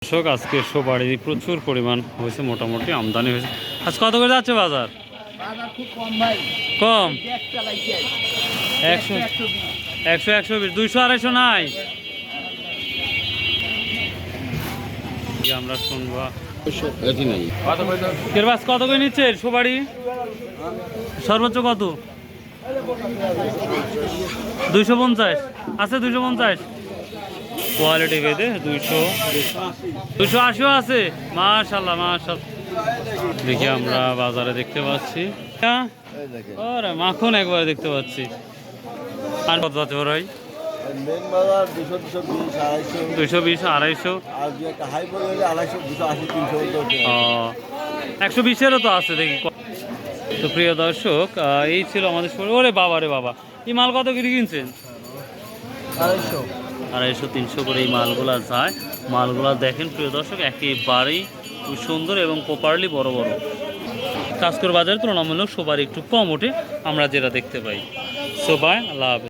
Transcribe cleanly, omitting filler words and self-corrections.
দর্শক আজকে সুপারি প্রচুর পরিমাণ হয়েছে, মোটামুটি আমদানি হয়েছে। আজ কত করে যাচ্ছে বাজার? কম 100 100 120 200 250 নাই। আমরা শুনবো কত করে নিচ্ছে সুপারি? সর্বোচ্চ কত? 250 আছে, 250 কোয়ালিটি ভেদে 200 280 আছে। মাশাআল্লাহ মাশাআল্লাহ। দেখি আমরা বাজারে দেখতে পাচ্ছি আরে মাখন একবারে দেখতে পাচ্ছি। আর কত আছে ভাই? মেন বাজার 220 220 250 আর যে একটা হাই বল হলে 280 280 300 120-এরও তো আছে দেখি। তো প্রিয় দর্শক, এই ছিল আমাদের ওরে বাবা রে বাবা, এই মাল কত করে কিনছেন? 250 300 করে এই মালগুলা যায়। মালগুলা দেখেন প্রিয় দর্শক, একেবারেই খুব সুন্দর এবং প্রপারলি বড় বড়। কাজকর বাজারে তুলনামূলক সুপারি একটু কম ওঠে আমরা যেটা দেখতে পাই। সো বাই, আল্লাহ হাফেজ।